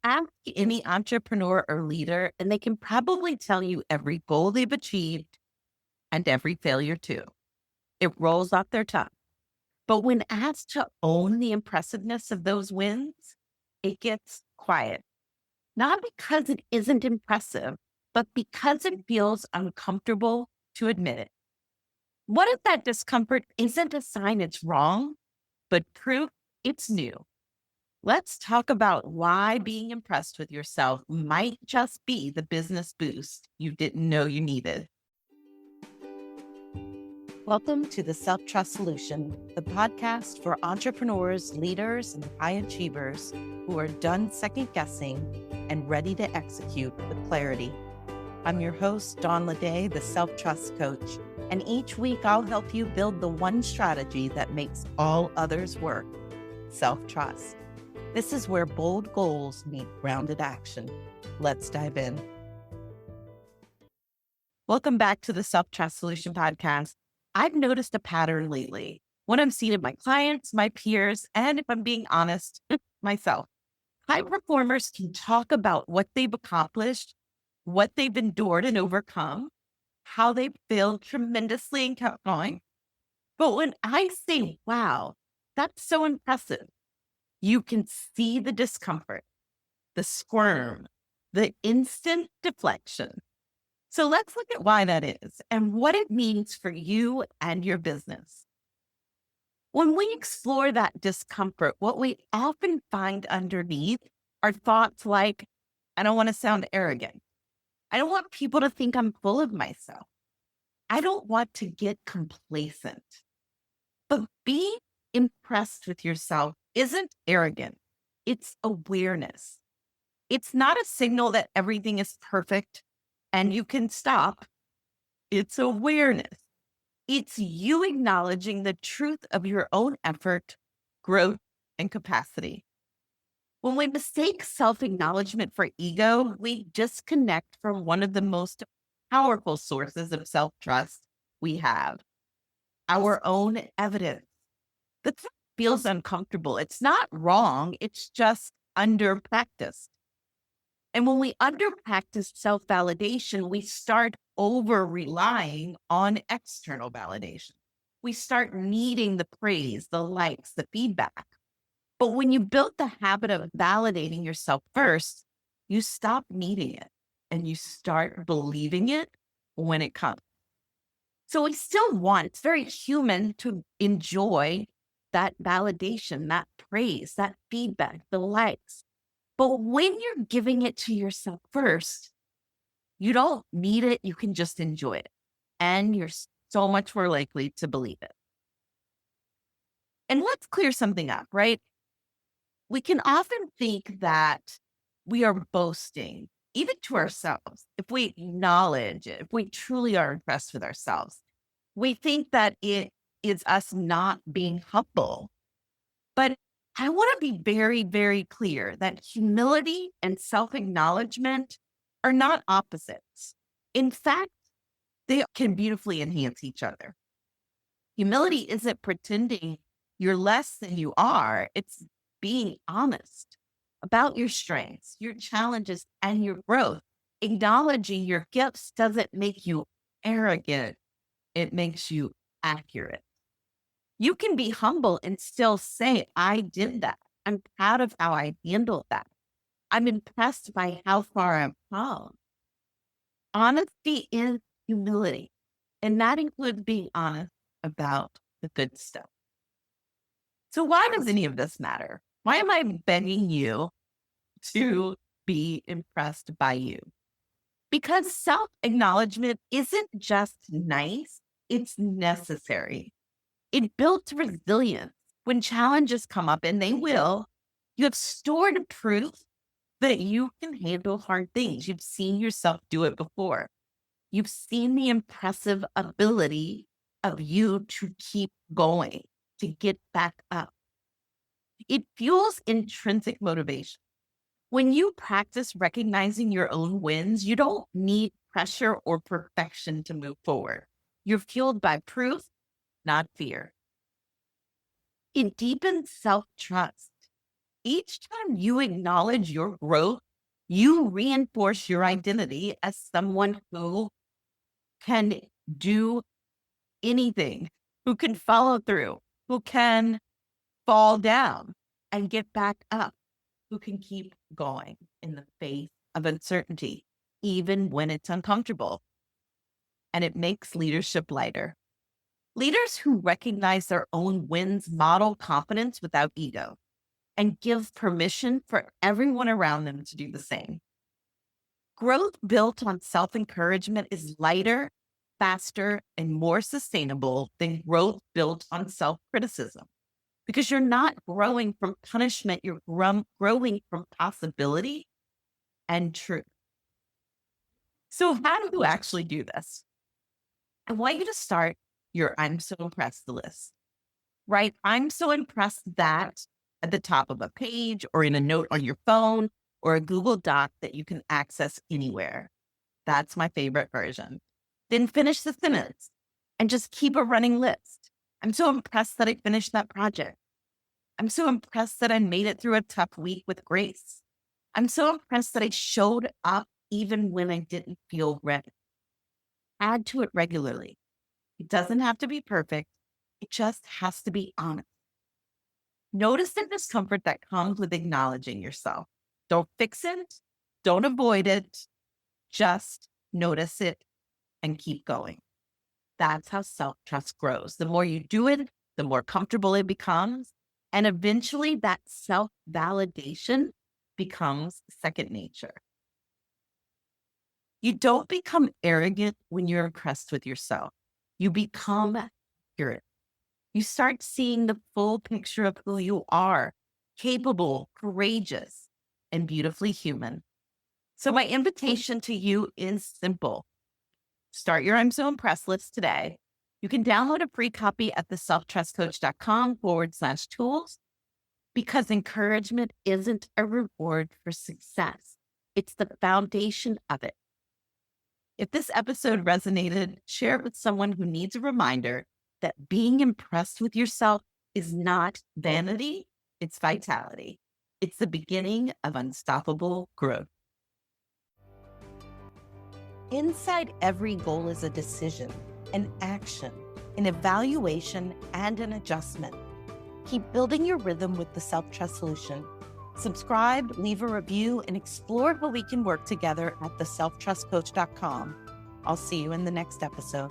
Ask any entrepreneur or leader, and they can probably tell you every goal they've achieved and every failure too. It rolls off their tongue. But when asked to own the impressiveness of those wins, it gets quiet. Not because it isn't impressive, but because it feels uncomfortable to admit it. What if that discomfort isn't a sign it's wrong, but proof it's new? Let's talk about why being impressed with yourself might just be the business boost you didn't know you needed. Welcome to the Self-Trust Solution, the podcast for entrepreneurs, leaders, and high achievers who are done second-guessing and ready to execute with clarity. I'm your host, Dawn Ledet, the Self-Trust Coach, and each week I'll help you build the one strategy that makes all others work: self-trust. This is where bold goals meet grounded action. Let's dive in. Welcome back to the Self-Trust Solution podcast. I've noticed a pattern lately when I'm seeing my clients, my peers, and if I'm being honest, myself. High performers can talk about what they've accomplished, what they've endured and overcome, how they've failed tremendously and kept going. But when I say, wow, that's so impressive, you can see the discomfort, the squirm, the instant deflection. So let's look at why that is and what it means for you and your business. When we explore that discomfort, what we often find underneath are thoughts like, I don't want to sound arrogant. I don't want people to think I'm full of myself. I don't want to get complacent. But being impressed with yourself isn't arrogant. It's awareness. It's not a signal that everything is perfect and you can stop. It's awareness. It's you acknowledging the truth of your own effort, growth, and capacity. When we mistake self-acknowledgement for ego, we disconnect from one of the most powerful sources of self-trust we have: our own evidence. The thing feels uncomfortable. It's not wrong. It's just under practiced. And when we under practice self-validation, we start over relying on external validation. We start needing the praise, the likes, the feedback. But when you build the habit of validating yourself first, you stop needing it and you start believing it when it comes. So we still want, it's very human to enjoy that validation, that praise, that feedback, the likes. But when you're giving it to yourself first, you don't need it. You can just enjoy it. And you're so much more likely to believe it. And let's clear something up, right? We can often think that we are boasting, even to ourselves. If we acknowledge it, if we truly are impressed with ourselves, we think that it is us not being humble. But I want to be very, very clear that humility and self-acknowledgement are not opposites. In fact, they can beautifully enhance each other. Humility isn't pretending you're less than you are. It's being honest about your strengths, your challenges, and your growth. Acknowledging your gifts doesn't make you arrogant. It makes you accurate. You can be humble and still say, I did that. I'm proud of how I handled that. I'm impressed by how far I've come. Honesty is humility, and that includes being honest about the good stuff. So why does any of this matter? Why am I begging you to be impressed by you? Because self-acknowledgement isn't just nice, it's necessary. It builds resilience. When challenges come up, and they will, you have stored proof that you can handle hard things. You've seen yourself do it before. You've seen the impressive ability of you to keep going, to get back up. It fuels intrinsic motivation. When you practice recognizing your own wins, you don't need pressure or perfection to move forward. You're fueled by proof, not fear. It deepens self-trust. Each time you acknowledge your growth, you reinforce your identity as someone who can do anything, who can follow through, who can fall down and get back up, who can keep going in the face of uncertainty, even when it's uncomfortable. And it makes leadership lighter. Leaders who recognize their own wins model confidence without ego and give permission for everyone around them to do the same. Growth built on self-encouragement is lighter, faster, and more sustainable than growth built on self-criticism. Because you're not growing from punishment, you're growing from possibility and truth. So how do you actually do this? I want you to start your I'm so impressed list, right? I'm so impressed that at the top of a page or in a note on your phone or a Google Doc that you can access anywhere. That's my favorite version. Then finish the sentence and just keep a running list. I'm so impressed that I finished that project. I'm so impressed that I made it through a tough week with grace. I'm so impressed that I showed up even when I didn't feel ready. Add to it regularly. It doesn't have to be perfect. It just has to be honest. Notice the discomfort that comes with acknowledging yourself. Don't fix it. Don't avoid it. Just notice it and keep going. That's how self-trust grows. The more you do it, the more comfortable it becomes. And eventually that self-validation becomes second nature. You don't become arrogant when you're impressed with yourself. You become accurate. You start seeing the full picture of who you are, capable, courageous, and beautifully human. So my invitation to you is simple. Start your I'm so impressed list today. You can download a free copy at the selftrustcoach.com/tools because encouragement isn't a reward for success. It's the foundation of it. If this episode resonated, share it with someone who needs a reminder that being impressed with yourself is not vanity, it's vitality. It's the beginning of unstoppable growth. Inside every goal is a decision, an action, an evaluation, and an adjustment. Keep building your rhythm with the Self-Trust Solution. Subscribe, leave a review, and explore how we can work together at theselftrustcoach.com. I'll see you in the next episode.